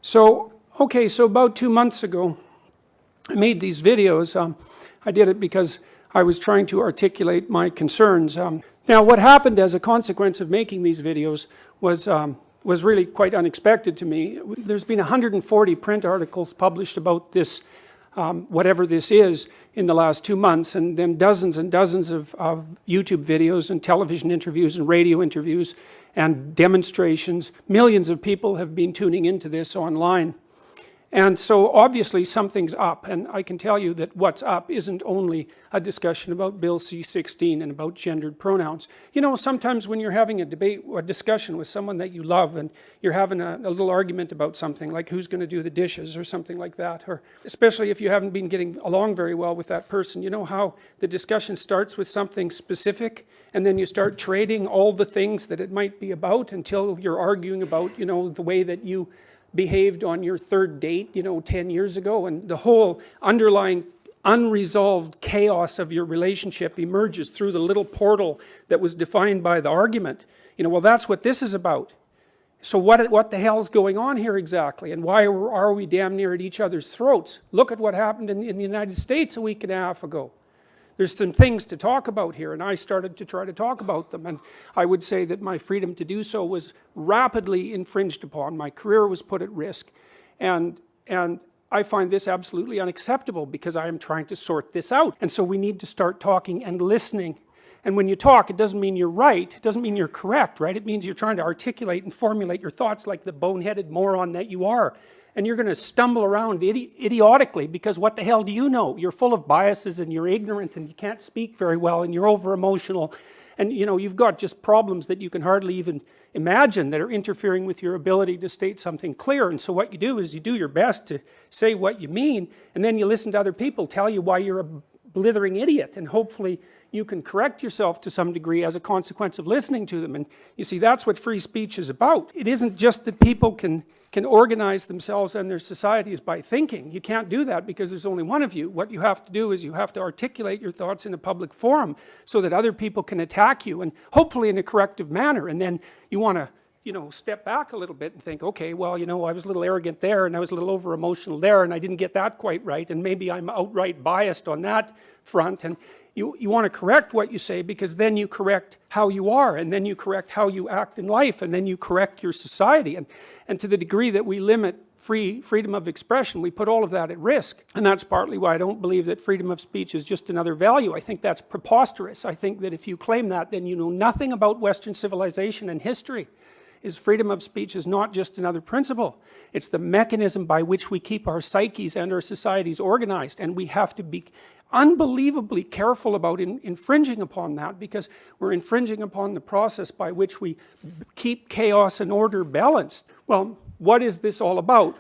So about 2 months ago, I made these videos. I did it because I was trying to articulate my concerns. Now, what happened as a consequence of making these videos was really quite unexpected to me. There's been 140 print articles published about this, whatever this is, in the last 2 months, and then dozens and dozens of YouTube videos and television interviews and radio interviews and demonstrations. Millions of people have been tuning into this online. And so obviously something's up, and I can tell you that what's up isn't only a discussion about Bill C-16 and about gendered pronouns. You know, sometimes when you're having a debate or a discussion with someone that you love and you're having a little argument about something, like who's going to do the dishes or something like that, or especially if you haven't been getting along very well with that person, you know how the discussion starts with something specific and then you start trading all the things that it might be about until you're arguing about, you know, the way that you behaved on your third date, you know, 10 years ago, and the whole underlying unresolved chaos of your relationship emerges through the little portal that was defined by the argument. You know, well, that's what this is about. So what the hell's going on here exactly, and why are we damn near at each other's throats? Look at what happened in the United States a week and a half ago. There's some things to talk about here, and I started to try to talk about them, and I would say that my freedom to do so was rapidly infringed upon. My career was put at risk, and I find this absolutely unacceptable because I am trying to sort this out. And so we need to start talking and listening. And when you talk, it doesn't mean you're right, it doesn't mean you're correct, right? It means you're trying to articulate and formulate your thoughts like the boneheaded moron that you are. And you're going to stumble around idiotically because what the hell do you know? You're full of biases and you're ignorant and you can't speak very well and you're over emotional, and you know, you've got just problems that you can hardly even imagine that are interfering with your ability to state something clear. And so what you do is you do your best to say what you mean, and then you listen to other people tell you why you're a blithering idiot, and hopefully you can correct yourself to some degree as a consequence of listening to them. And you see, that's what free speech is about. It isn't just that people can organize themselves and their societies by thinking. You can't do that because there's only one of you. What you have to do is you have to articulate your thoughts in a public forum so that other people can attack you, and hopefully in a corrective manner. And then you want to, you know, step back a little bit and think, okay, well, you know, I was a little arrogant there and I was a little over emotional there and I didn't get that quite right, and maybe I'm outright biased on that front. And you want to correct what you say, because then you correct how you are, and then you correct how you act in life, and then you correct your society. And to the degree that we limit freedom of expression, we put all of that at risk. And that's partly why I don't believe that freedom of speech is just another value. I think that's preposterous. I think that if you claim that, then you know nothing about Western civilization and history. Freedom of speech is not just another principle. It's the mechanism by which we keep our psyches and our societies organized, and we have to be unbelievably careful about infringing upon that, because we're infringing upon the process by which we keep chaos and order balanced. Well, what is this all about?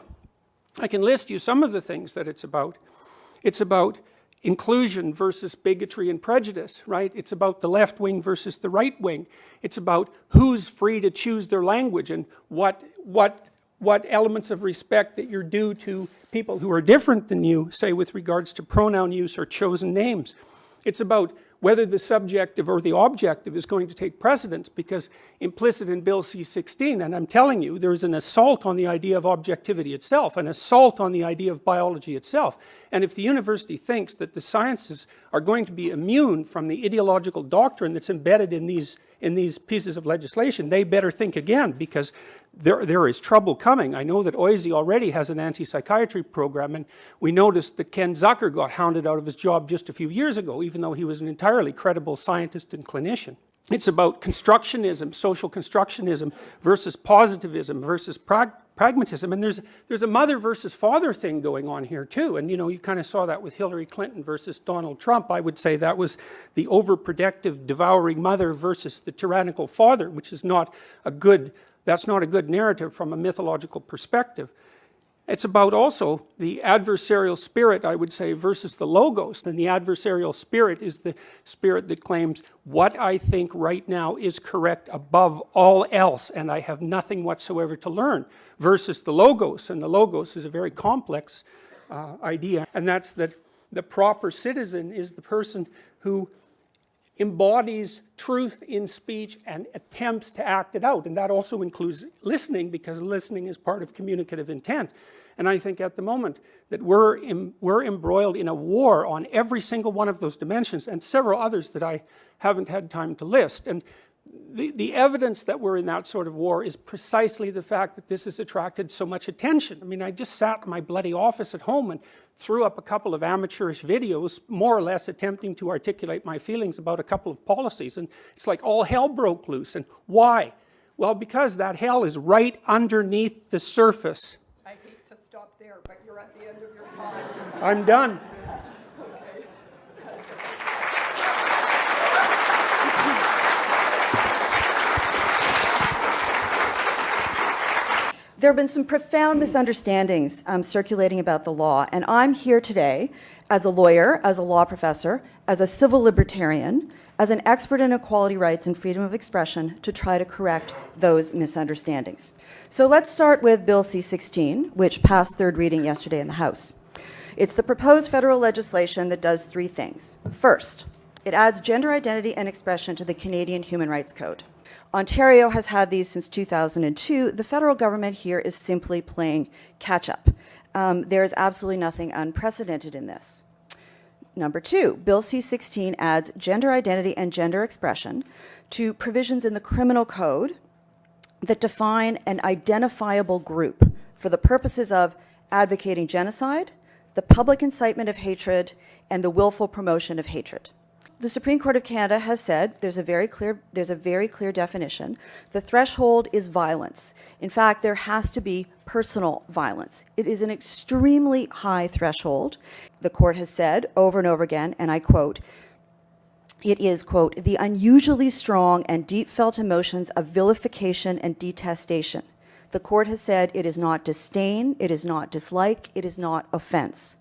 I can list you some of the things that it's about. It's about inclusion versus bigotry and prejudice, right? It's about the left wing versus the right wing. It's about who's free to choose their language, and what elements of respect that you're due to people who are different than you, say with regards to pronoun use or chosen names. It's about whether the subjective or the objective is going to take precedence, because implicit in Bill C-16, and I'm telling you, there's an assault on the idea of objectivity itself, an assault on the idea of biology itself. And if the university thinks that the sciences are going to be immune from the ideological doctrine that's embedded in these pieces of legislation, they better think again, because there is trouble coming. I know that OISE already has an anti-psychiatry program, and we noticed that Ken Zucker got hounded out of his job just a few years ago, even though he was an entirely credible scientist and clinician. It's about constructionism, social constructionism, versus positivism, versus pragmatism. And there's a mother versus father thing going on here too. And you know, you kind of saw that with Hillary Clinton versus Donald Trump. I would say that was the overprotective, devouring mother versus the tyrannical father, which is not a good, that's not a good narrative from a mythological perspective. It's about also the adversarial spirit, I would say, versus the logos. And the adversarial spirit is the spirit that claims what I think right now is correct above all else, and I have nothing whatsoever to learn, versus the logos. And the logos is a very complex idea, and that's that the proper citizen is the person who embodies truth in speech and attempts to act it out. And that also includes listening, because listening is part of communicative intent. And I think at the moment that we're embroiled in a war on every single one of those dimensions, and several others that I haven't had time to list. And the evidence that we're in that sort of war is precisely the fact that this has attracted so much attention. I mean, I just sat in my bloody office at home and threw up a couple of amateurish videos, more or less attempting to articulate my feelings about a couple of policies, and it's like all hell broke loose. And why? Well, because that hell is right underneath the surface. I hate to stop there, but you're at the end of your time. I'm done. There have been some profound misunderstandings circulating about the law, and I'm here today as a lawyer, as a law professor, as a civil libertarian, as an expert in equality rights and freedom of expression to try to correct those misunderstandings. So let's start with Bill C-16, which passed third reading yesterday in the House. It's the proposed federal legislation that does three things. First, it adds gender identity and expression to the Canadian Human Rights Code. Ontario has had these since 2002. The federal government here is simply playing catch-up. There is absolutely nothing unprecedented in this. Number two, Bill C-16 adds gender identity and gender expression to provisions in the criminal code that define an identifiable group for the purposes of advocating genocide, the public incitement of hatred, and the willful promotion of hatred. The Supreme Court of Canada has said there's a very clear definition. The threshold is violence. In fact, there has to be personal violence. It is an extremely high threshold. The court has said over and over again, and I quote, it is, quote, the unusually strong and deep felt emotions of vilification and detestation. The court has said it is not disdain, it is not dislike, it is not offense.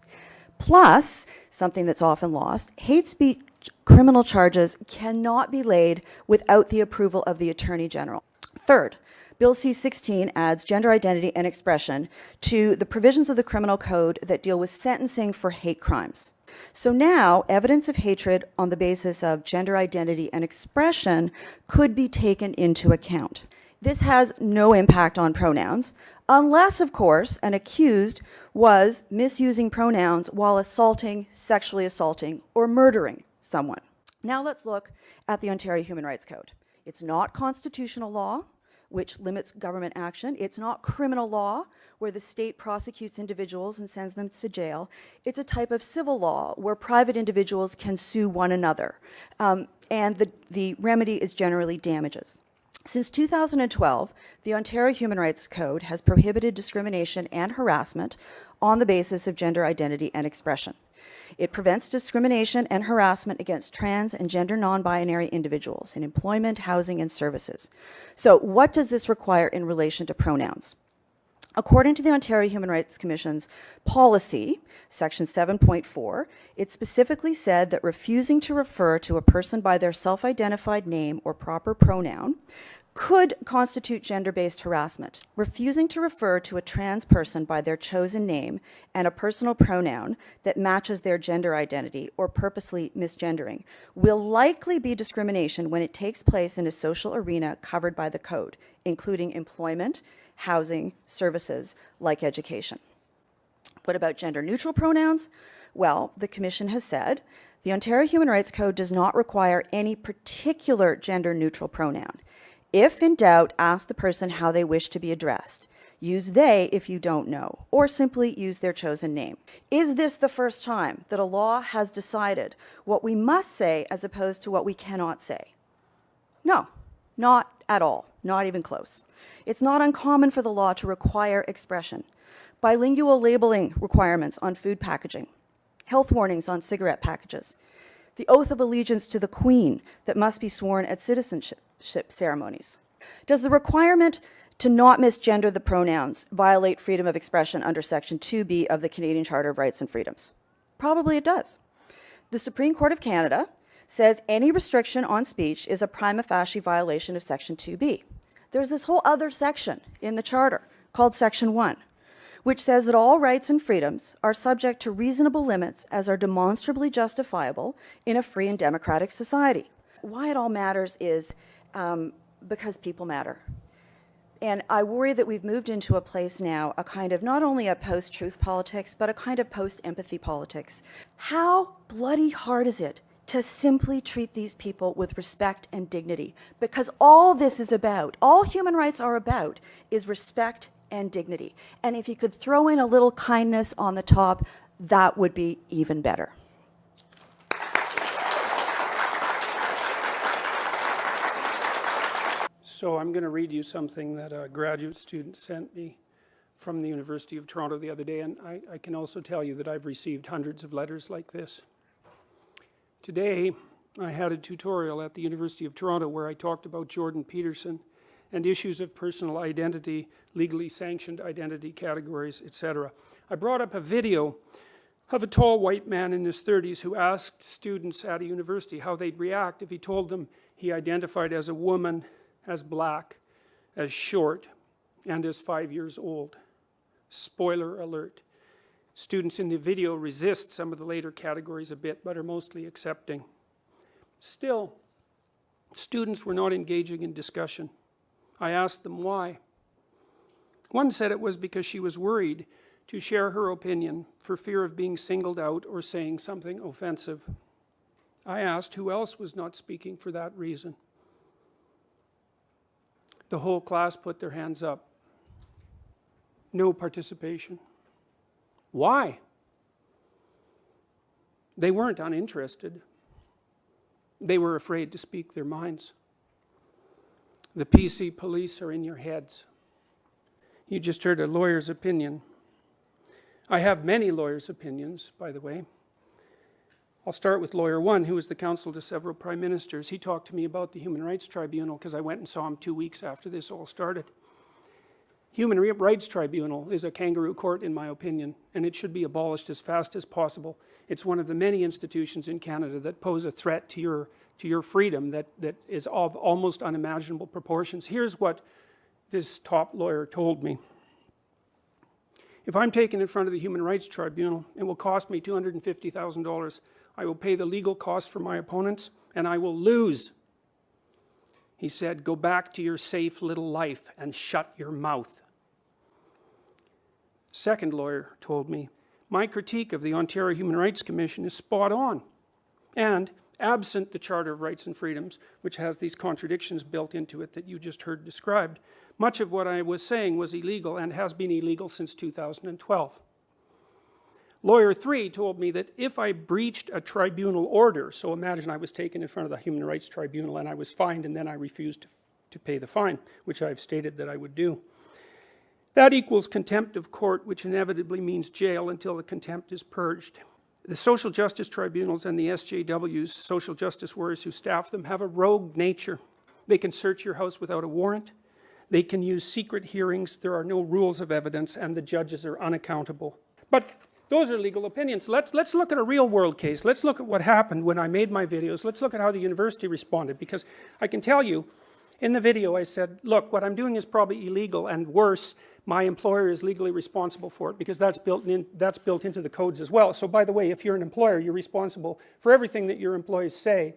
Plus, something that's often lost, hate speech criminal charges cannot be laid without the approval of the Attorney General. Third, Bill C-16 adds gender identity and expression to the provisions of the criminal code that deal with sentencing for hate crimes. So now, evidence of hatred on the basis of gender identity and expression could be taken into account. This has no impact on pronouns, unless, of course, an accused was misusing pronouns while assaulting, sexually assaulting, or murdering someone. Now let's look at the Ontario Human Rights Code. It's not constitutional law, which limits government action. It's not criminal law, where the state prosecutes individuals and sends them to jail. It's a type of civil law where private individuals can sue one another. And the remedy is generally damages. Since 2012, the Ontario Human Rights Code has prohibited discrimination and harassment on the basis of gender identity and expression. It prevents discrimination and harassment against trans and gender non-binary individuals in employment, housing, and services. So what does this require in relation to pronouns? According to the Ontario Human Rights Commission's policy, section 7.4, it specifically said that refusing to refer to a person by their self-identified name or proper pronoun could constitute gender-based harassment. Refusing to refer to a trans person by their chosen name and a personal pronoun that matches their gender identity or purposely misgendering will likely be discrimination when it takes place in a social arena covered by the code, including employment, housing, services like education. What about gender-neutral pronouns? Well, the Commission has said the Ontario Human Rights Code does not require any particular gender-neutral pronoun. If in doubt, ask the person how they wish to be addressed. Use they if you don't know, or simply use their chosen name. Is this the first time that a law has decided what we must say as opposed to what we cannot say? No, not at all, not even close. It's not uncommon for the law to require expression. Bilingual labeling requirements on food packaging, health warnings on cigarette packages, the oath of allegiance to the Queen that must be sworn at citizenship ceremonies. Does the requirement to not misgender the pronouns violate freedom of expression under Section 2B of the Canadian Charter of Rights and Freedoms? Probably it does. The Supreme Court of Canada says any restriction on speech is a prima facie violation of Section 2B. There's this whole other section in the Charter called Section 1, which says that all rights and freedoms are subject to reasonable limits as are demonstrably justifiable in a free and democratic society. why it all matters is because people matter. And I worry that we've moved into a place now, a kind of not only a post-truth politics, but a kind of post-empathy politics. How bloody hard is it to simply treat these people with respect and dignity? Because all this is about, all human rights are about, is respect and dignity. And if you could throw in a little kindness on the top, that would be even better. So I'm going to read you something that a graduate student sent me from the University of Toronto the other day, and I can also tell you that I've received hundreds of letters like this. Today, I had a tutorial at the University of Toronto where I talked about Jordan Peterson and issues of personal identity, legally sanctioned identity categories, etc. I brought up a video of a tall white man in his 30s who asked students at a university how they'd react if he told them he identified as a woman, as black, as short, and as 5 years old. Spoiler alert. Students in the video resist some of the later categories a bit, but are mostly accepting. Still, students were not engaging in discussion. I asked them why. One said it was because she was worried to share her opinion for fear of being singled out or saying something offensive. I asked who else was not speaking for that reason. The whole class put their hands up. No participation. Why? They weren't uninterested. They were afraid to speak their minds. The PC police are in your heads. You just heard a lawyer's opinion. I have many lawyers' opinions, by the way. I'll start with lawyer one, who was the counsel to several prime ministers. He talked to me about the Human Rights Tribunal because I went and saw him 2 weeks after this all started. Human Rights Tribunal is a kangaroo court, in my opinion, and it should be abolished as fast as possible. It's one of the many institutions in Canada that pose a threat to your freedom that is of almost unimaginable proportions. Here's what this top lawyer told me. If I'm taken in front of the Human Rights Tribunal, it will cost me $250,000. I will pay the legal costs for my opponents, and I will lose. He said, go back to your safe little life and shut your mouth. Second lawyer told me, my critique of the Ontario Human Rights Commission is spot on. And absent the Charter of Rights and Freedoms, which has these contradictions built into it that you just heard described, much of what I was saying was illegal and has been illegal since 2012. Lawyer 3 told me that if I breached a tribunal order, so imagine I was taken in front of the Human Rights Tribunal and I was fined and then I refused to pay the fine, which I've stated that I would do. That equals contempt of court, which inevitably means jail until the contempt is purged. The social justice tribunals and the SJWs, social justice warriors who staff them, have a rogue nature. They can search your house without a warrant. They can use secret hearings. There are no rules of evidence, and the judges are unaccountable. But those are legal opinions. Let's look at a real world case. Let's look at what happened when I made my videos. Let's look at how the university responded, because I can tell you, in the video I said, look, what I'm doing is probably illegal, and worse, my employer is legally responsible for it, because that's built into the codes as well. So by the way, if you're an employer, you're responsible for everything that your employees say,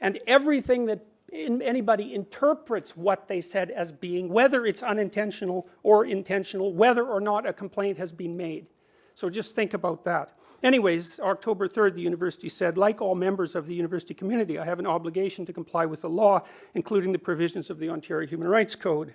and everything that anybody interprets what they said as being, whether it's unintentional or intentional, whether or not a complaint has been made. So just think about that. Anyways, October 3rd, the university said, like all members of the university community, I have an obligation to comply with the law, including the provisions of the Ontario Human Rights Code.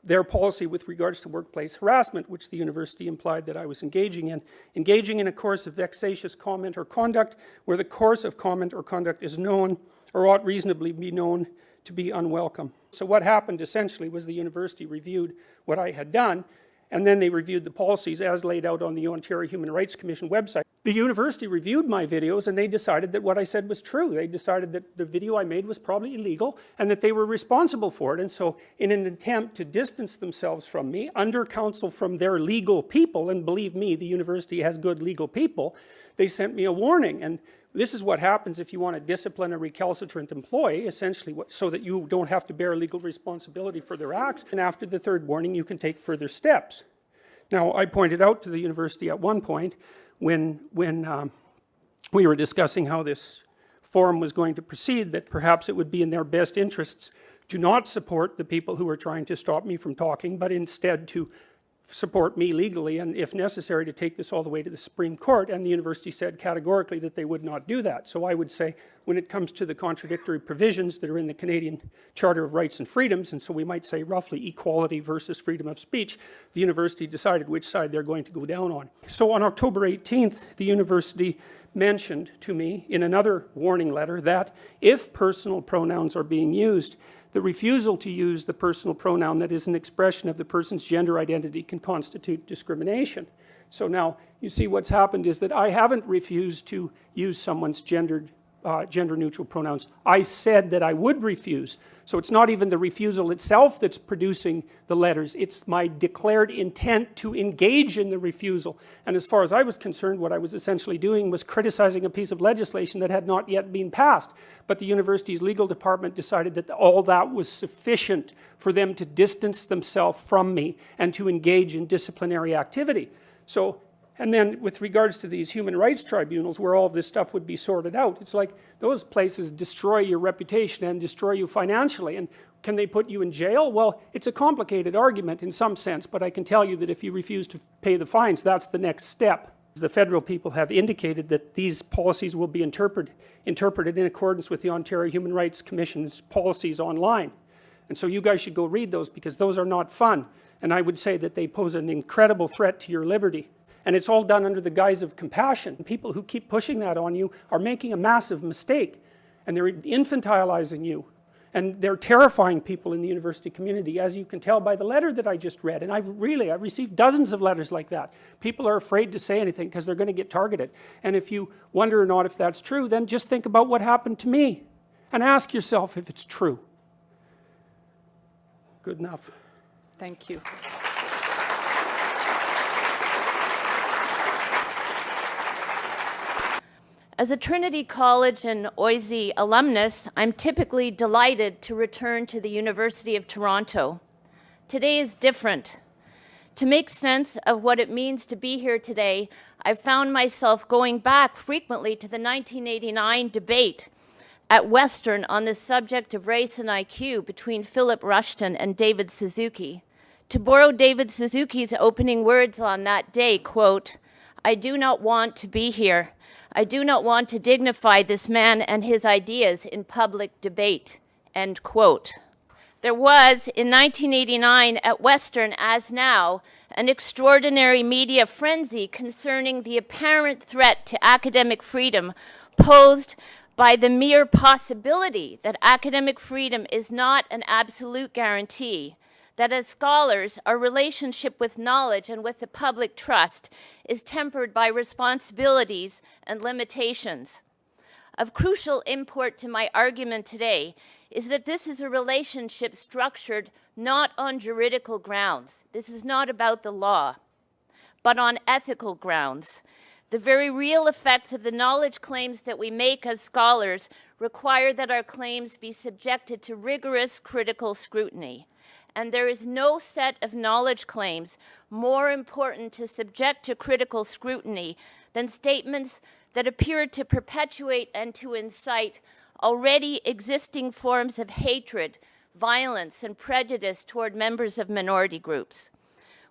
Their policy with regards to workplace harassment, which the university implied that I was engaging in a course of vexatious comment or conduct, where the course of comment or conduct is known, or ought reasonably be known, to be unwelcome. So what happened essentially was the university reviewed what I had done, and then they reviewed the policies as laid out on the Ontario Human Rights Commission website. The university reviewed my videos and they decided that what I said was true. They decided that the video I made was probably illegal and that they were responsible for it. And so in an attempt to distance themselves from me, under counsel from their legal people, and believe me, the university has good legal people, they sent me a warning. And this is what happens if you want to discipline a recalcitrant employee, essentially, so that you don't have to bear legal responsibility for their acts. And after the third warning, you can take further steps. Now, I pointed out to the university at one point, when we were discussing how this forum was going to proceed, that perhaps it would be in their best interests to not support the people who were trying to stop me from talking, but instead to support me legally, and if necessary to take this all the way to the Supreme Court. And the university said categorically that they would not do that. So I would say, when it comes to the contradictory provisions that are in the Canadian Charter of Rights and Freedoms, and so we might say roughly equality versus freedom of speech, the university decided which side they're going to go down on. So on October 18th, the university mentioned to me in another warning letter that if personal pronouns are being used, the refusal to use the personal pronoun that is an expression of the person's gender identity can constitute discrimination. So now, you see what's happened is that I haven't refused to use someone's gender-neutral pronouns. I said that I would refuse. So it's not even the refusal itself that's producing the letters. It's my declared intent to engage in the refusal. And as far as I was concerned, what I was essentially doing was criticizing a piece of legislation that had not yet been passed. But the university's legal department decided that all that was sufficient for them to distance themselves from me and to engage in disciplinary activity. So, and then with regards to these human rights tribunals where all of this stuff would be sorted out, it's like those places destroy your reputation and destroy you financially. And can they put you in jail? Well, it's a complicated argument in some sense, but I can tell you that if you refuse to pay the fines, that's the next step. The federal people have indicated that these policies will be interpreted in accordance with the Ontario Human Rights Commission's policies online. And so you guys should go read those, because those are not fun. And I would say that they pose an incredible threat to your liberty. And it's all done under the guise of compassion. People who keep pushing that on you are making a massive mistake. And they're infantilizing you. And they're terrifying people in the university community, as you can tell by the letter that I just read. And I've received dozens of letters like that. People are afraid to say anything because they're going to get targeted. And if you wonder or not if that's true, then just think about what happened to me. And ask yourself if it's true. Good enough. Thank you. As a Trinity College and OISE alumnus, I'm typically delighted to return to the University of Toronto. Today is different. To make sense of what it means to be here today, I've found myself going back frequently to the 1989 debate at Western on the subject of race and IQ between Philip Rushton and David Suzuki. To borrow David Suzuki's opening words on that day, quote, "I do not want to be here. I do not want to dignify this man and his ideas in public debate," end quote. There was, in 1989 at Western, as now, an extraordinary media frenzy concerning the apparent threat to academic freedom posed by the mere possibility that academic freedom is not an absolute guarantee, that as scholars, our relationship with knowledge and with the public trust is tempered by responsibilities and limitations. Of crucial import to my argument today is that this is a relationship structured not on juridical grounds. This is not about the law, but on ethical grounds. The very real effects of the knowledge claims that we make as scholars require that our claims be subjected to rigorous critical scrutiny. And there is no set of knowledge claims more important to subject to critical scrutiny than statements that appear to perpetuate and to incite already existing forms of hatred, violence, and prejudice toward members of minority groups.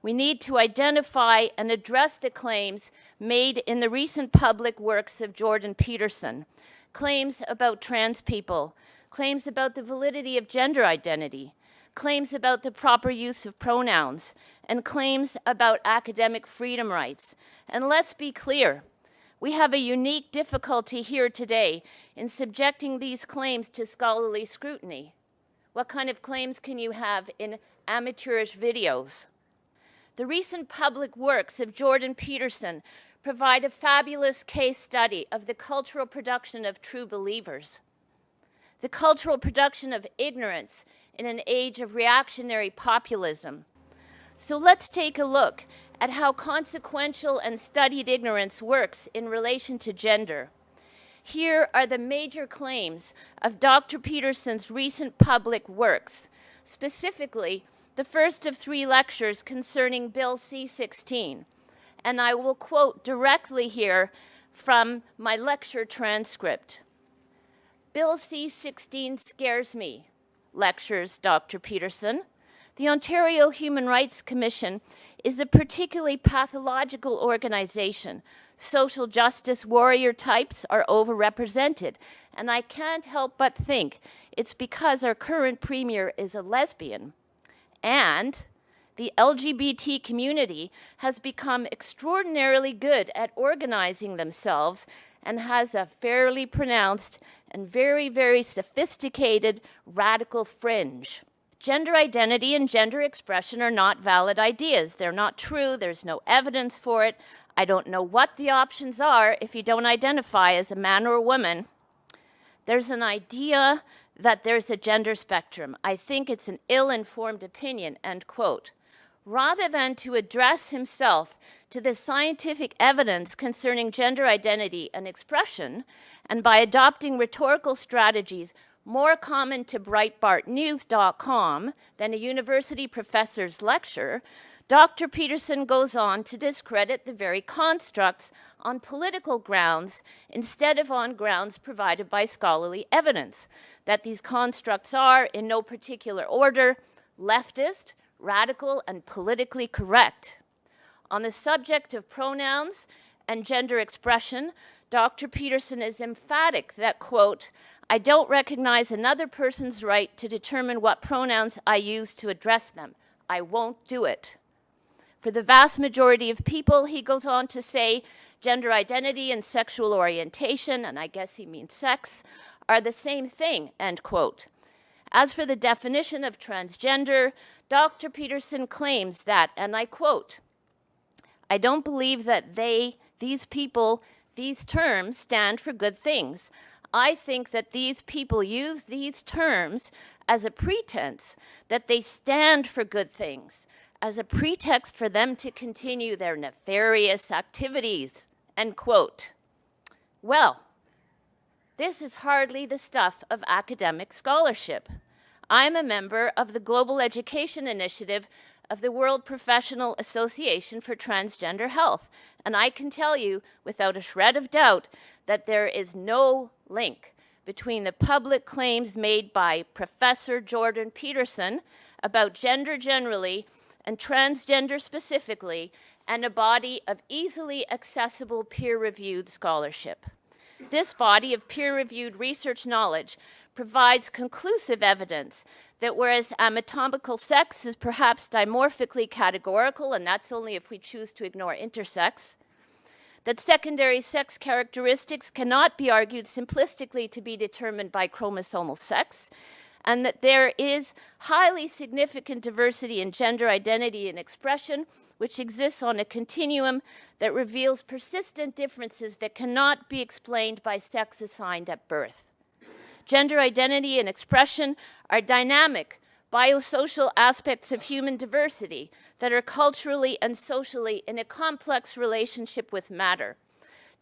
We need to identify and address the claims made in the recent public works of Jordan Peterson, claims about trans people, claims about the validity of gender identity, claims about the proper use of pronouns, and claims about academic freedom rights. And let's be clear, we have a unique difficulty here today in subjecting these claims to scholarly scrutiny. What kind of claims can you have in amateurish videos? The recent public works of Jordan Peterson provide a fabulous case study of the cultural production of true believers, the cultural production of ignorance in an age of reactionary populism. So let's take a look at how consequential and studied ignorance works in relation to gender. Here are the major claims of Dr. Peterson's recent public works, specifically the first of 3 lectures concerning Bill C-16. And I will quote directly here from my lecture transcript. Bill C-16 scares me, lectures Dr. Peterson. The Ontario Human Rights Commission is a particularly pathological organization. Social justice warrior types are overrepresented, and I can't help but think it's because our current premier is a lesbian. And the LGBT community has become extraordinarily good at organizing themselves and has a fairly pronounced and very, very sophisticated radical fringe. Gender identity and gender expression are not valid ideas. They're not true. There's no evidence for it. I don't know what the options are if you don't identify as a man or a woman. There's an idea that there's a gender spectrum. I think it's an ill-informed opinion, end quote. Rather than to address himself to the scientific evidence concerning gender identity and expression, and by adopting rhetorical strategies more common to BreitbartNews.com than a university professor's lecture, Dr. Peterson goes on to discredit the very constructs on political grounds instead of on grounds provided by scholarly evidence, that these constructs are, in no particular order, leftist, radical, and politically correct. On the subject of pronouns and gender expression, Dr. Peterson is emphatic that, quote, I don't recognize another person's right to determine what pronouns I use to address them. I won't do it. For the vast majority of people, he goes on to say, gender identity and sexual orientation, and I guess he means sex, are the same thing, end quote. As for the definition of transgender, Dr. Peterson claims that, and I quote, I don't believe that these people, these terms stand for good things. I think that these people use these terms as a pretense that they stand for good things, as a pretext for them to continue their nefarious activities, end quote. Well, this is hardly the stuff of academic scholarship. I'm a member of the Global Education Initiative of the World Professional Association for Transgender Health, and I can tell you without a shred of doubt that there is no link between the public claims made by Professor Jordan Peterson about gender generally and transgender specifically, and a body of easily accessible peer-reviewed scholarship. This body of peer-reviewed research knowledge provides conclusive evidence that whereas anatomical sex is perhaps dimorphically categorical, and that's only if we choose to ignore intersex, that secondary sex characteristics cannot be argued simplistically to be determined by chromosomal sex, and that there is highly significant diversity in gender identity and expression, which exists on a continuum that reveals persistent differences that cannot be explained by sex assigned at birth. Gender identity and expression are dynamic, biosocial aspects of human diversity that are culturally and socially in a complex relationship with matter.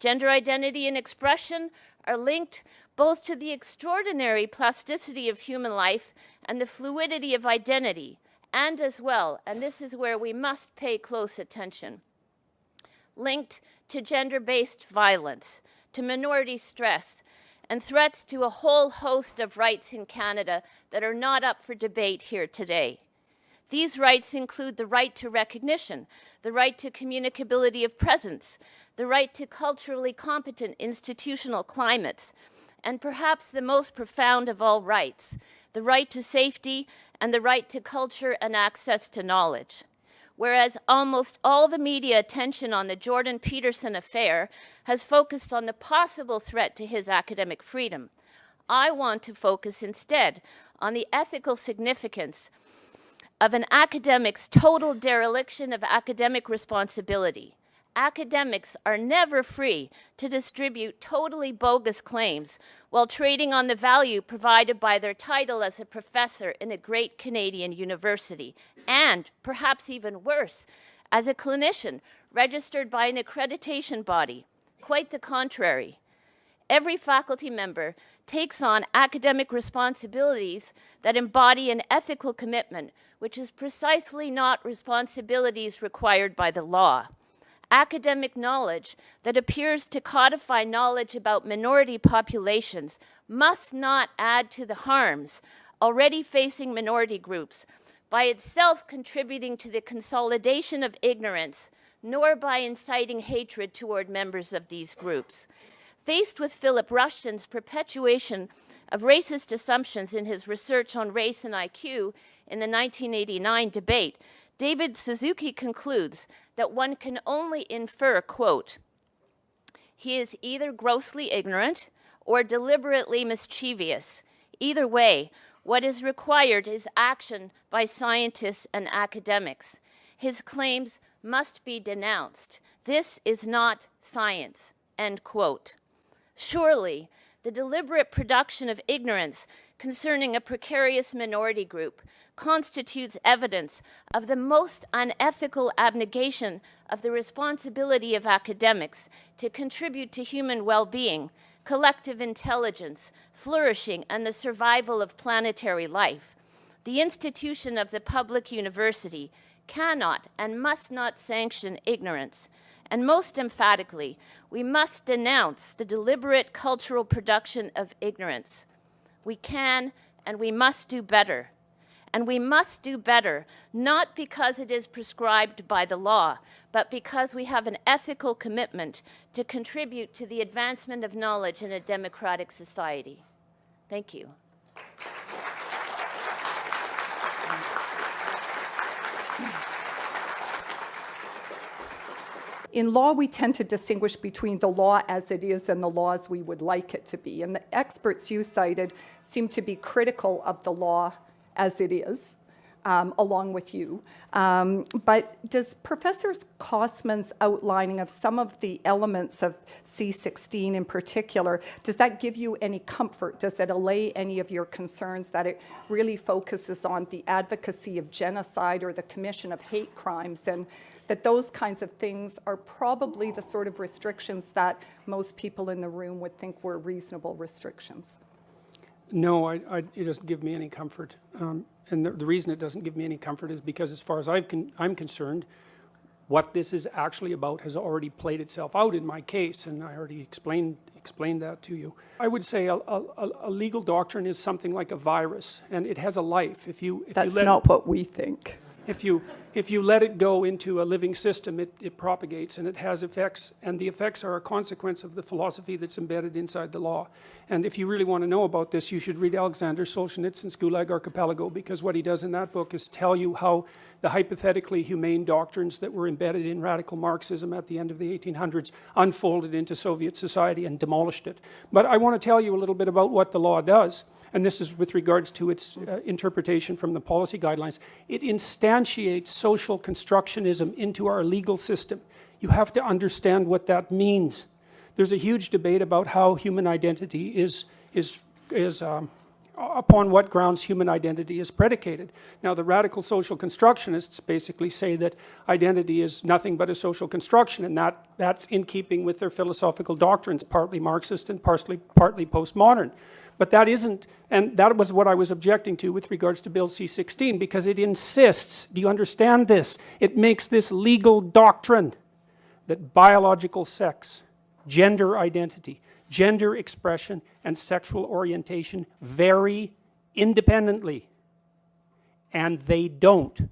Gender identity and expression are linked both to the extraordinary plasticity of human life and the fluidity of identity, and as well, and this is where we must pay close attention, linked to gender-based violence, to minority stress, and threats to a whole host of rights in Canada that are not up for debate here today. These rights include the right to recognition, the right to communicability of presence, the right to culturally competent institutional climates, and perhaps the most profound of all rights, the right to safety and the right to culture and access to knowledge. Whereas almost all the media attention on the Jordan Peterson affair has focused on the possible threat to his academic freedom, I want to focus instead on the ethical significance of an academic's total dereliction of academic responsibility. Academics are never free to distribute totally bogus claims while trading on the value provided by their title as a professor in a great Canadian university, and perhaps even worse, as a clinician registered by an accreditation body. Quite the contrary. Every faculty member takes on academic responsibilities that embody an ethical commitment, which is precisely not responsibilities required by the law. Academic knowledge that appears to codify knowledge about minority populations must not add to the harms already facing minority groups by itself contributing to the consolidation of ignorance, nor by inciting hatred toward members of these groups. Faced with Philip Rushton's perpetuation of racist assumptions in his research on race and IQ in the 1989 debate, David Suzuki concludes that one can only infer, quote, "He is either grossly ignorant or deliberately mischievous. Either way, what is required is action by scientists and academics. His claims must be denounced. This is not science," end quote. Surely, the deliberate production of ignorance concerning a precarious minority group constitutes evidence of the most unethical abnegation of the responsibility of academics to contribute to human well-being, collective intelligence, flourishing, and the survival of planetary life. The institution of the public university cannot and must not sanction ignorance. And most emphatically, we must denounce the deliberate cultural production of ignorance. We can and we must do better. And we must do better, not because it is prescribed by the law, but because we have an ethical commitment to contribute to the advancement of knowledge in a democratic society. Thank you. In law, we tend to distinguish between the law as it is and the law as we would like it to be. And the experts you cited seem to be critical of the law as it is, along with you. But does Professor Kosman's outlining of some of the elements of C16 in particular, does that give you any comfort? Does it allay any of your concerns that it really focuses on the advocacy of genocide or the commission of hate crimes, and that those kinds of things are probably the sort of restrictions that most people in the room would think were reasonable restrictions? No, it doesn't give me any comfort. And the reason it doesn't give me any comfort is because, as far as I'm concerned, what this is actually about has already played itself out in my case, and I already explained that to you. I would say a legal doctrine is something like a virus, and it has a life. That's not what we think. If you let it go into a living system, it propagates and it has effects, and the effects are a consequence of the philosophy that's embedded inside the law. And if you really want to know about this, you should read Alexander Solzhenitsyn's Gulag Archipelago, because what he does in that book is tell you how the hypothetically humane doctrines that were embedded in radical Marxism at the end of the 1800s unfolded into Soviet society and demolished it. But I want to tell you a little bit about what the law does. And this is with regards to its interpretation from the policy guidelines. It instantiates social constructionism into our legal system. You have to understand what that means. There's a huge debate about how human identity is upon what grounds human identity is predicated. Now, the radical social constructionists basically say that identity is nothing but a social construction, and that's in keeping with their philosophical doctrines, partly Marxist and partly postmodern. But that isn't, and that was what I was objecting to with regards to Bill C-16, because it insists, do you understand this? It makes this legal doctrine that biological sex, gender identity, gender expression, and sexual orientation vary independently. And they don't.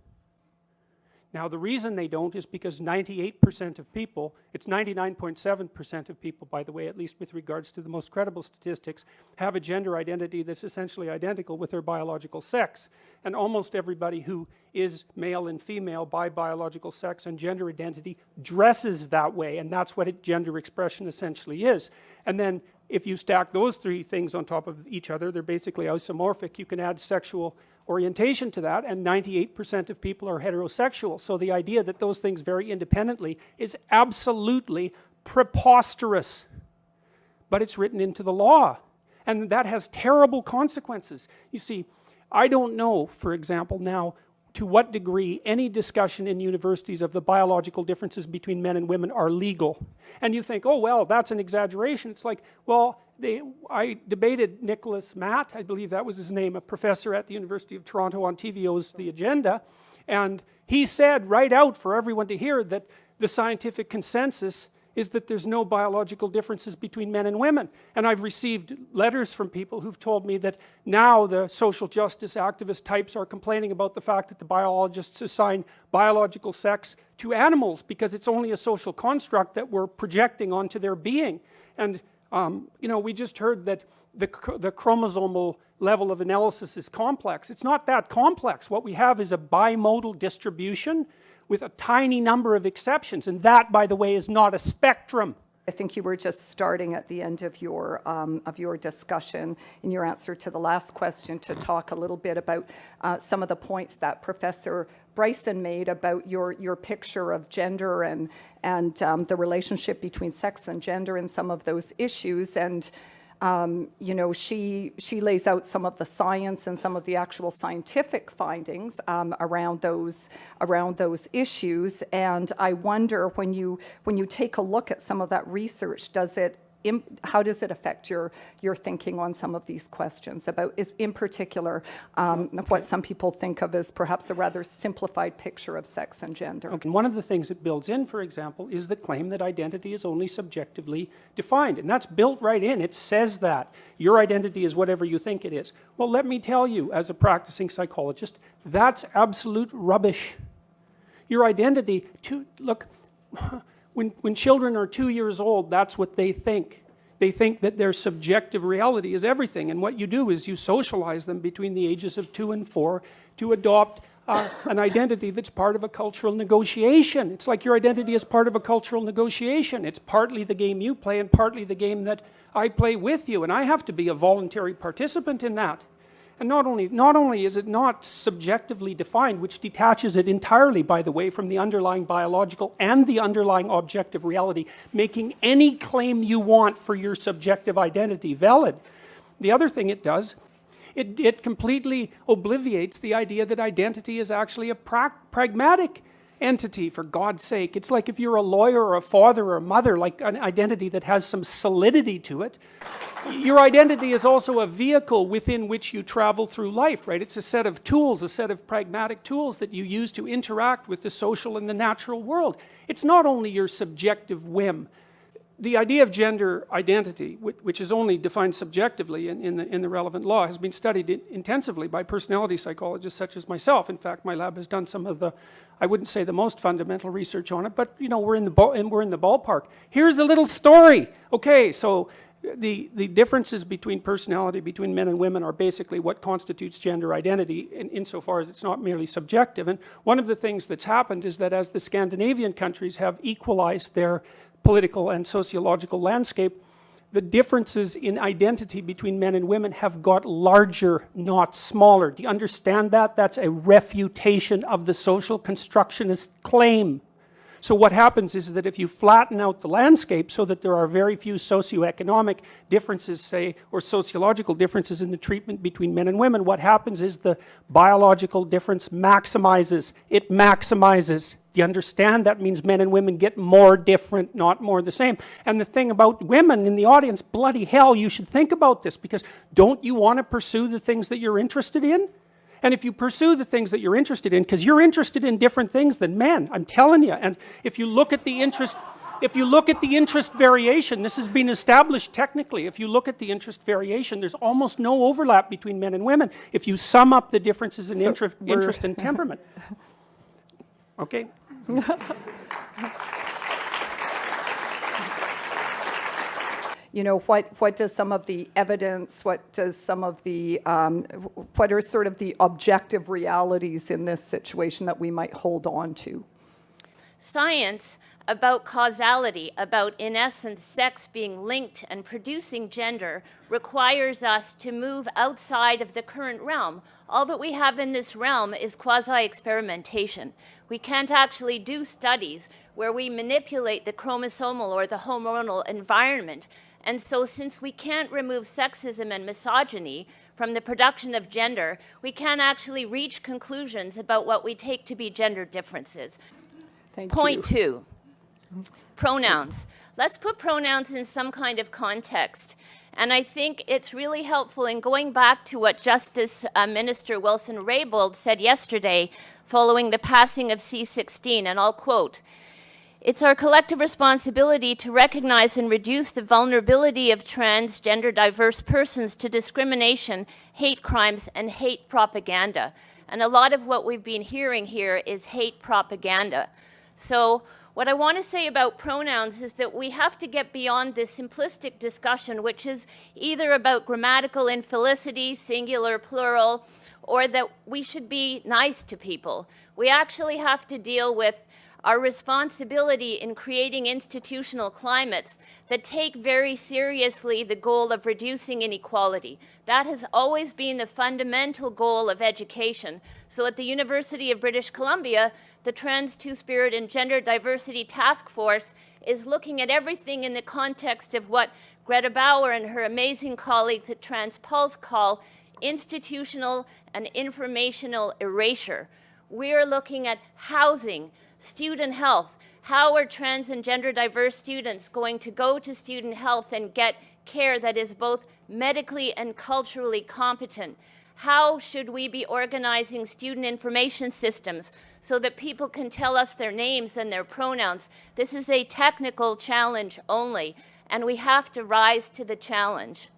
Now, the reason they don't is because 98% of people, it's 99.7% of people, by the way, at least with regards to the most credible statistics, have a gender identity that's essentially identical with their biological sex. And almost everybody who is male and female by biological sex and gender identity dresses that way, and that's what gender expression essentially is. And then if you stack those three things on top of each other, they're basically isomorphic. You can add sexual orientation to that, and 98% of people are heterosexual. So the idea that those things vary independently is absolutely preposterous. But it's written into the law, and that has terrible consequences. You see, I don't know, for example, now, to what degree any discussion in universities of the biological differences between men and women are legal. And you think, oh, well, that's an exaggeration. It's like, well, I debated Nicholas Matt, I believe that was his name, a professor at the University of Toronto on TVO's The Agenda, and he said right out for everyone to hear that the scientific consensus is that there's no biological differences between men and women. And I've received letters from people who've told me that now the social justice activist types are complaining about the fact that the biologists assign biological sex to animals because it's only a social construct that we're projecting onto their being. And you know, we just heard that the chromosomal level of analysis is complex. It's not that complex. What we have is a bimodal distribution with a tiny number of exceptions, and that, by the way, is not a spectrum. I think you were just starting at the end of your discussion in your answer to the last question to talk a little bit about some of the points that Professor Bryson made about your picture of gender and the relationship between sex and gender and some of those issues. And you know, she lays out some of the science and some of the actual scientific findings around those issues. And I wonder, when you take a look at some of that research, how does it affect your thinking on some of these questions about, in particular, what some people think of as perhaps a rather simplified picture of sex and gender? Okay. One of the things it builds in, for example, is the claim that identity is only subjectively defined, and that's built right in. It says that your identity is whatever you think it is. Well, let me tell you, as a practicing psychologist, that's absolute rubbish. Your identity, look, when children are 2 years old, that's what they think. They think that their subjective reality is everything, and what you do is you socialize them between the ages of 2 and 4 to adopt an identity that's part of a cultural negotiation. It's like your identity is part of a cultural negotiation. It's partly the game you play and partly the game that I play with you, and I have to be a voluntary participant in that. And not only is it not subjectively defined, which detaches it entirely, by the way, from the underlying biological and the underlying objective reality, making any claim you want for your subjective identity valid. The other thing it does, it completely obliviates the idea that identity is actually a pragmatic entity, for God's sake. It's like if you're a lawyer or a father or a mother, like an identity that has some solidity to it. Your identity is also a vehicle within which you travel through life, right? It's a set of tools, a set of pragmatic tools that you use to interact with the social and the natural world. It's not only your subjective whim. The idea of gender identity, which is only defined subjectively in the relevant law, has been studied intensively by personality psychologists such as myself. In fact, my lab has done some of the, I wouldn't say the most fundamental research on it, but you know, we're in the ballpark. Here's a little story. Okay, so the differences between personality between men and women are basically what constitutes gender identity insofar as it's not merely subjective. And one of the things that's happened is that as the Scandinavian countries have equalized their political and sociological landscape, the differences in identity between men and women have got larger, not smaller. Do you understand that? That's a refutation of the social constructionist claim. So what happens is that if you flatten out the landscape so that there are very few socioeconomic differences, say, or sociological differences in the treatment between men and women, what happens is the biological difference maximizes. It maximizes. Do you understand? That means men and women get more different, not more the same. And the thing about women in the audience, bloody hell, you should think about this, because don't you want to pursue the things that you're interested in? And if you pursue the things that you're interested in, because you're interested in different things than men, I'm telling you. And if you look at the interest, variation, this has been established technically. If you look at the interest variation, there's almost no overlap between men and women if you sum up the differences in interest and temperament. Okay? You know, what does some of the evidence, what are sort of the objective realities in this situation that we might hold on to? Science about causality, about, in essence, sex being linked and producing gender, requires us to move outside of the current realm. All that we have in this realm is quasi-experimentation. We can't actually do studies where we manipulate the chromosomal or the hormonal environment. And so since we can't remove sexism and misogyny from the production of gender, we can't actually reach conclusions about what we take to be gender differences. Point 2, pronouns. Let's put pronouns in some kind of context. And I think it's really helpful in going back to what Justice Minister Wilson-Raybould said yesterday following the passing of C-16, and I'll quote, It's our collective responsibility to recognize and reduce the vulnerability of transgender diverse persons to discrimination, hate crimes, and hate propaganda. And a lot of what we've been hearing here is hate propaganda. So what I want to say about pronouns is that we have to get beyond this simplistic discussion, which is either about grammatical infelicity, singular, plural, or that we should be nice to people. We actually have to deal with our responsibility in creating institutional climates that take very seriously the goal of reducing inequality. That has always been the fundamental goal of education. So at the University of British Columbia, the Trans, Two-Spirit, and Gender Diversity Task Force is looking at everything in the context of what Greta Bauer and her amazing colleagues at TransPulse call institutional and informational erasure. We are looking at housing, student health. How are trans and gender diverse students going to go to student health and get care that is both medically and culturally competent? How should we be organizing student information systems so that people can tell us their names and their pronouns? This is a technical challenge only, and we have to rise to the challenge.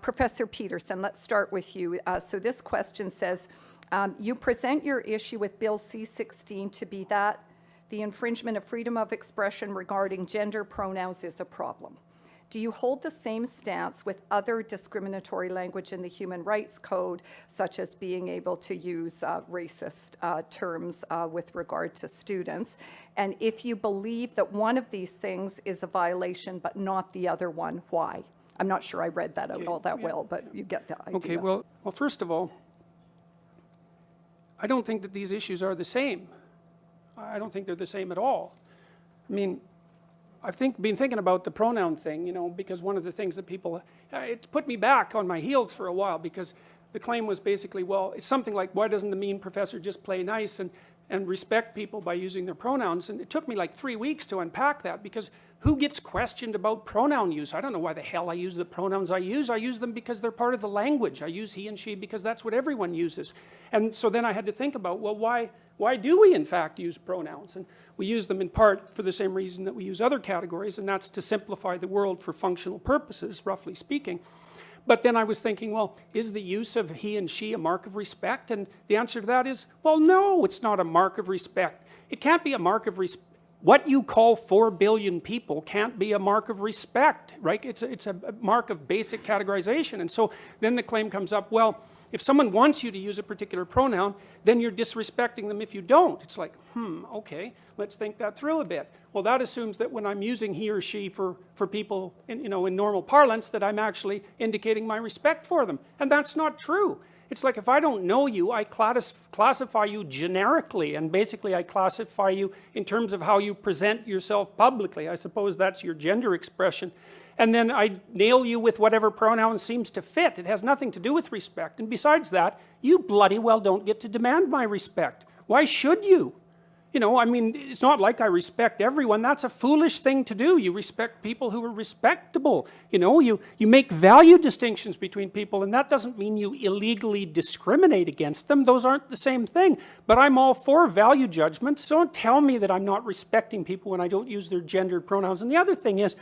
Professor Peterson, let's start with you. So this question says, you present your issue with Bill C-16 to be that the infringement of freedom of expression regarding gender pronouns is a problem. Do you hold the same stance with other discriminatory language in the Human Rights Code, such as being able to use racist terms with regard to students? And if you believe that one of these things is a violation but not the other one, why? I'm not sure I read that out all that well, but you get the idea. Okay, well, first of all, I don't think that these issues are the same. I don't think they're the same at all. I mean, I've been thinking about the pronoun thing, you know, because one of the things that people, it put me back on my heels for a while, because the claim was basically, well, it's something like, why doesn't the mean professor just play nice and respect people by using their pronouns? And it took me like 3 weeks to unpack that, because who gets questioned about pronoun use? I don't know why the hell I use the pronouns I use. I use them because they're part of the language. I use he and she because that's what everyone uses. And so then I had to think about, well, why do we in fact use pronouns? And we use them in part for the same reason that we use other categories, and that's to simplify the world for functional purposes, roughly speaking. But then I was thinking, well, is the use of he and she a mark of respect? And the answer to that is, well, no, it's not a mark of respect. It can't be a mark of respect. What you call 4 billion people can't be a mark of respect, right? It's a mark of basic categorization. And so then the claim comes up, well, if someone wants you to use a particular pronoun, then you're disrespecting them if you don't. It's like, okay, let's think that through a bit. Well, that assumes that when I'm using he or she for people in normal parlance, that I'm actually indicating my respect for them. And that's not true. It's like if I don't know you, I classify you generically, and basically I classify you in terms of how you present yourself publicly. I suppose that's your gender expression. And then I nail you with whatever pronoun seems to fit. It has nothing to do with respect. And besides that, you bloody well don't get to demand my respect. Why should you? You know, I mean, it's not like I respect everyone. That's a foolish thing to do. You respect people who are respectable. You know, you make value distinctions between people, and that doesn't mean you illegally discriminate against them. Those aren't the same thing. But I'm all for value judgments. So don't tell me that I'm not respecting people when I don't use their gendered pronouns. And the other thing is,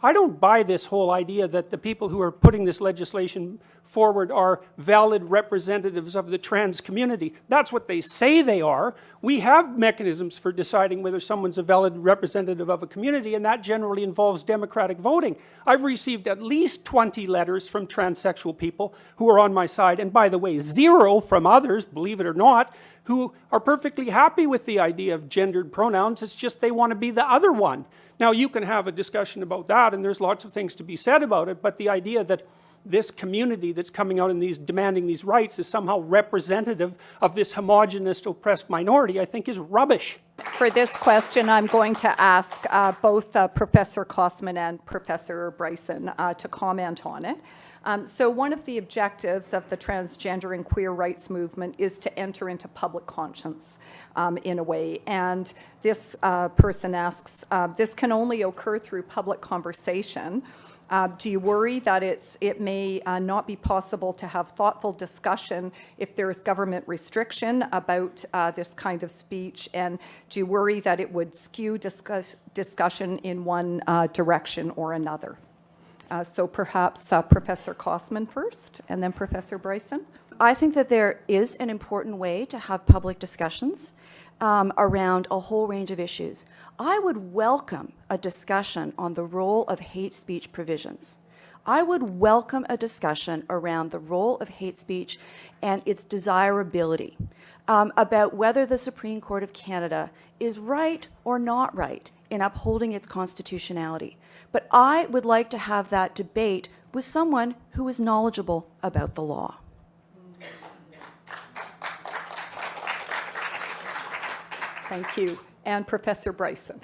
I don't buy this whole idea that the people who are putting this legislation forward are valid representatives of the trans community. That's what they say they are. We have mechanisms for deciding whether someone's a valid representative of a community, and that generally involves democratic voting. I've received at least 20 letters from transsexual people who are on my side, and by the way, 0 from others, believe it or not, who are perfectly happy with the idea of gendered pronouns. It's just they want to be the other one. Now, you can have a discussion about that, and there's lots of things to be said about it, but the idea that this community that's coming out and demanding these rights is somehow representative of this homogenous oppressed minority, I think is rubbish. For this question, I'm going to ask both Professor Kosman and Professor Bryson to comment on it. So one of the objectives of the transgender and queer rights movement is to enter into public conscience in a way. And this person asks, this can only occur through public conversation. Do you worry that it may not be possible to have thoughtful discussion if there is government restriction about this kind of speech? And do you worry that it would skew discussion in one direction or another? So perhaps Professor Kossman first, and then Professor Bryson. I think that there is an important way to have public discussions around a whole range of issues. I would welcome a discussion on the role of hate speech provisions. I would welcome a discussion around the role of hate speech and its desirability, about whether the Supreme Court of Canada is right or not right in upholding its constitutionality. But I would like to have that debate with someone who is knowledgeable about the law. Thank you. And Professor Bryson.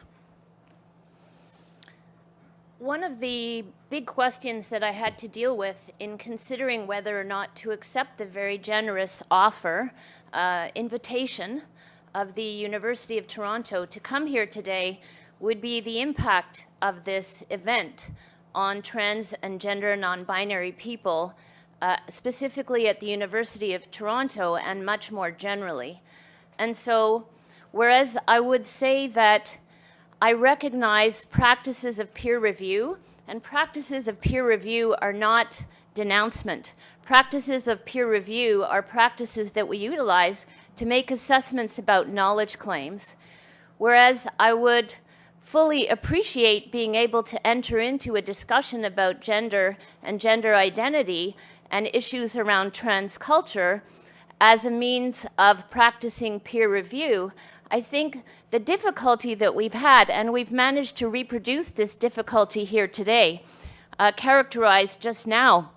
One of the big questions that I had to deal with in considering whether or not to accept the very generous offer, invitation of the University of Toronto to come here today would be the impact of this event on trans and gender non-binary people, specifically at the University of Toronto and much more generally. And so, whereas I would say that I recognize practices of peer review, and practices of peer review are not denouncement. Practices of peer review are practices that we utilize to make assessments about knowledge claims, whereas I would fully appreciate being able to enter into a discussion about gender and gender identity and issues around trans culture as a means of practicing peer review. I think the difficulty that we've had, and we've managed to reproduce this difficulty here today, characterized just now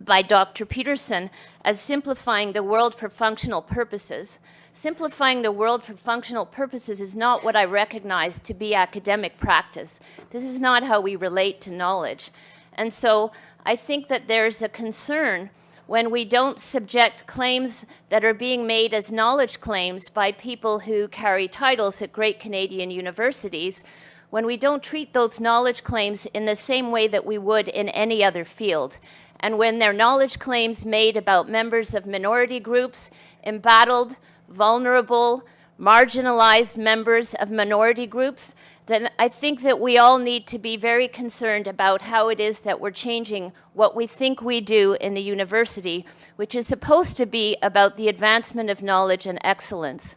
by Dr. Peterson as simplifying the world for functional purposes. Simplifying the world for functional purposes is not what I recognize to be academic practice. This is not how we relate to knowledge. And so I think that there's a concern when we don't subject claims that are being made as knowledge claims by people who carry titles at great Canadian universities, when we don't treat those knowledge claims in the same way that we would in any other field. And when they're knowledge claims made about members of minority groups, embattled, vulnerable, marginalized members of minority groups, then I think that we all need to be very concerned about how it is that we're changing what we think we do in the university, which is supposed to be about the advancement of knowledge and excellence.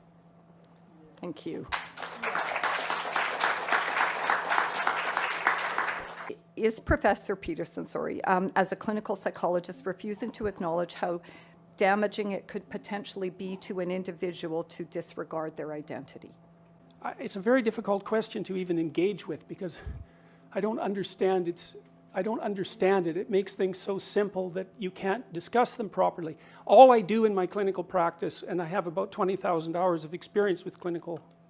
Thank you. Is Professor Peterson, as a clinical psychologist, refusing to acknowledge how damaging it could potentially be to an individual to disregard their identity? It's a very difficult question to even engage with because I don't understand it. It makes things so simple that you can't discuss them properly. All I do in my clinical practice, and I have about 20,000 hours of experience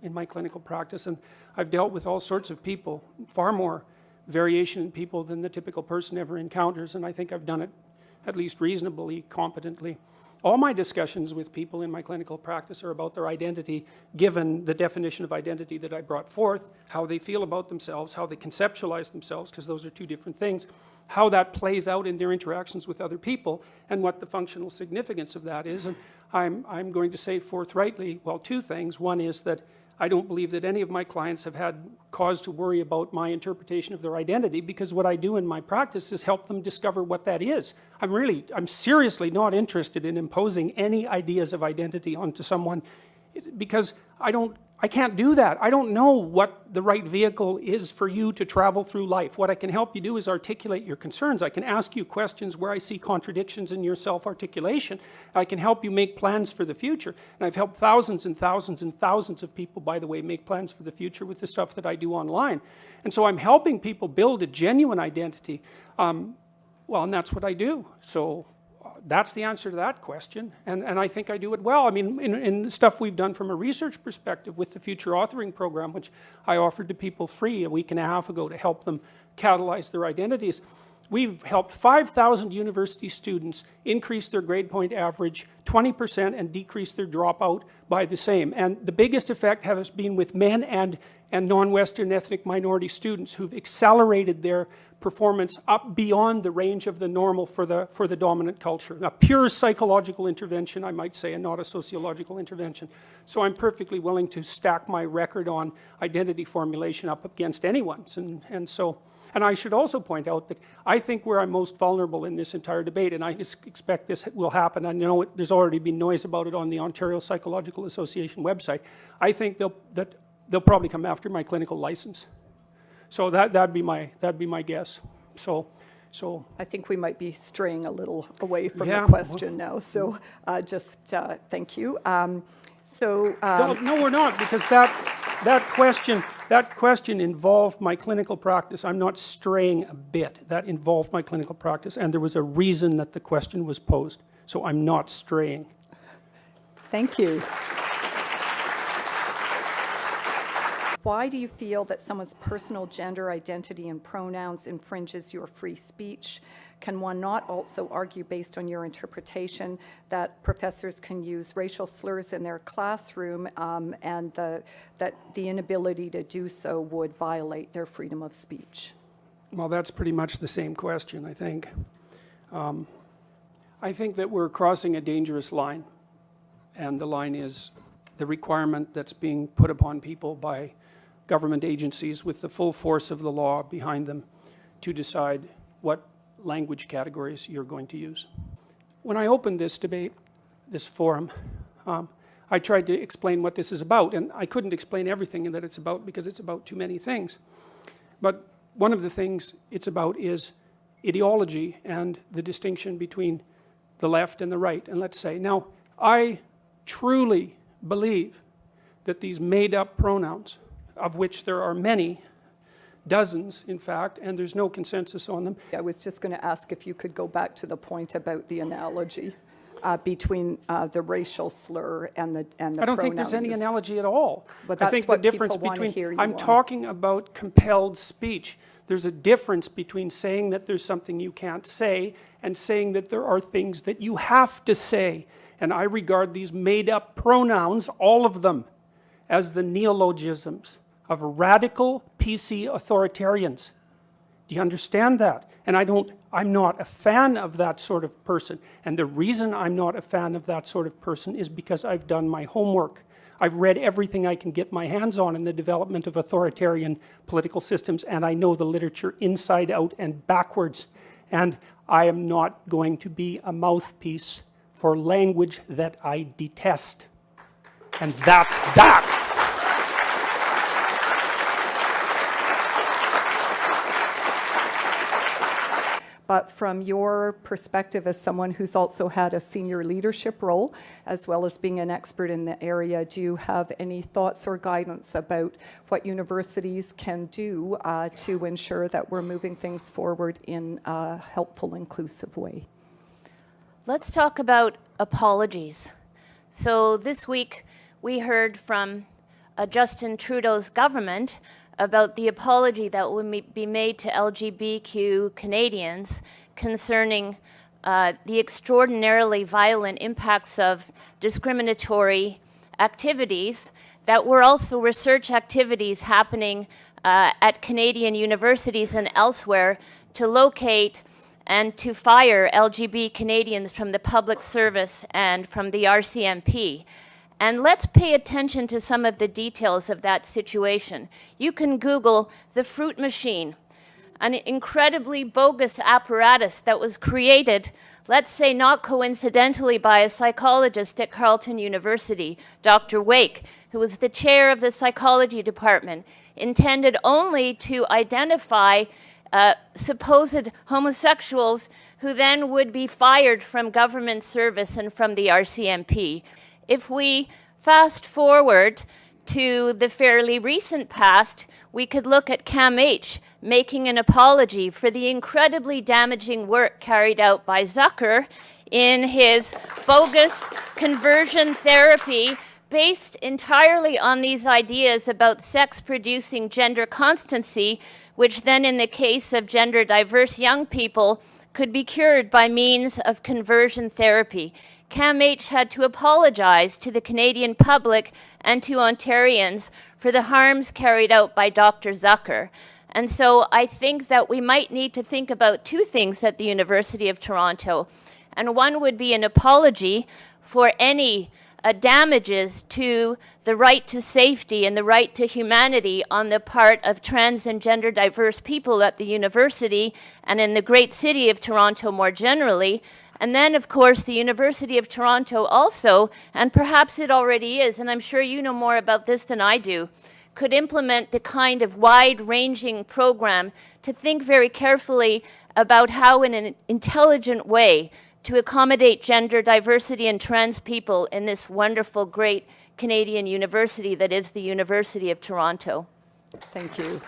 in my clinical practice, and I've dealt with all sorts of people, far more variation in people than the typical person ever encounters, and I think I've done it at least reasonably, competently. All my discussions with people in my clinical practice are about their identity, given the definition of identity that I brought forth, how they feel about themselves, how they conceptualize themselves, because those are two different things, how that plays out in their interactions with other people, and what the functional significance of that is. And I'm going to say forthrightly, well, two things. One is that I don't believe that any of my clients have had cause to worry about my interpretation of their identity, because what I do in my practice is help them discover what that is. I'm seriously not interested in imposing any ideas of identity onto someone, because I can't do that. I don't know what the right vehicle is for you to travel through life. What I can help you do is articulate your concerns. I can ask you questions where I see contradictions in your self-articulation. I can help you make plans for the future. And I've helped thousands and thousands and thousands of people, by the way, make plans for the future with the stuff that I do online. And so I'm helping people build a genuine identity. Well, and that's what I do. So that's the answer to that question, and I think I do it well. I mean, in the stuff we've done from a research perspective with the Future Authoring Program, which I offered to people free a week and a half ago to help them catalyze their identities, we've helped 5,000 university students increase their grade point average 20% and decrease their dropout by the same. And the biggest effect has been with men and and non-Western ethnic minority students who've accelerated their performance up beyond the range of the normal for the dominant culture. A pure psychological intervention, I might say, and not a sociological intervention. So I'm perfectly willing to stack my record on identity formulation up against anyone's. And I should also point out that I think where I'm most vulnerable in this entire debate, and I expect this will happen, I know there's already been noise about it on the Ontario Psychological Association website, I think they'll probably come after my clinical license. So that'd be my guess. So I think we might be straying a little away from Yeah, the question now, so just thank you. no, we're not, because that question involved my clinical practice. I'm not straying a bit. That involved my clinical practice, and there was a reason that the question was posed. So I'm not straying. Thank you. Why do you feel that someone's personal gender identity and pronouns infringes your free speech? Can one not also argue, based on your interpretation, that professors can use racial slurs in their classroom and that the inability to do so would violate their freedom of speech? Well, that's pretty much the same question, I think. I think that we're crossing a dangerous line, and the line is the requirement that's being put upon people by government agencies with the full force of the law behind them to decide what language categories you're going to use. When I opened this debate, this forum, I tried to explain what this is about, and I couldn't explain everything that it's about because it's about too many things. But one of the things it's about is ideology and the distinction between the left and the right. And let's say, now, I truly believe that these made-up pronouns, of which there are many, dozens in fact, and there's no consensus on them. I was just going to ask if you could go back to the point about the analogy between the racial slur and the I don't think there's any use. analogy at all. But I that's think what the difference people wanna between, hear you I'm on. talking about compelled speech. There's a difference between saying that there's something you can't say and saying that there are things that you have to say. And I regard these made-up pronouns, all of them, as the neologisms of radical PC authoritarians. Do you understand that? And I'm not a fan of that sort of person. And the reason I'm not a fan of that sort of person is because I've done my homework. I've read everything I can get my hands on in the development of authoritarian political systems, and I know the literature inside out and backwards. And I am not going to be a mouthpiece for language that I detest. And that's that. But from your perspective as someone who's also had a senior leadership role, as well as being an expert in the area, do you have any thoughts or guidance about what universities can do to ensure that we're moving things forward in a helpful, inclusive way? Let's talk about apologies. So this week we heard from Justin Trudeau's government about the apology that will be made to LGBTQ Canadians concerning the extraordinarily violent impacts of discriminatory activities that were also research activities happening at Canadian universities and elsewhere to locate and to fire LGBT Canadians from the public service and from the RCMP. And let's pay attention to some of the details of that situation. You can Google the fruit machine, an incredibly bogus apparatus that was created, let's say not coincidentally, by a psychologist at Carleton University, Dr. Wake, who was the chair of the psychology department, intended only to identify supposed homosexuals who then would be fired from government service and from the RCMP. If we fast forward to the fairly recent past, we could look at CAMH making an apology for the incredibly damaging work carried out by Zucker in his bogus conversion therapy based entirely on these ideas about sex-producing gender constancy, which then in the case of gender-diverse young people could be cured by means of conversion therapy. CAMH had to apologize to the Canadian public and to Ontarians for the harms carried out by Dr. Zucker. And so I think that we might need to think about two things at the University of Toronto. And one would be an apology for any damages to the right to safety and the right to humanity on the part of trans and gender diverse people at the university and in the great city of Toronto more generally. And then, of course, the University of Toronto also, and perhaps it already is, and I'm sure you know more about this than I do, could implement the kind of wide-ranging program to think very carefully about how in an intelligent way to accommodate gender diversity and trans people in this wonderful, great Canadian university that is the University of Toronto. Thank you.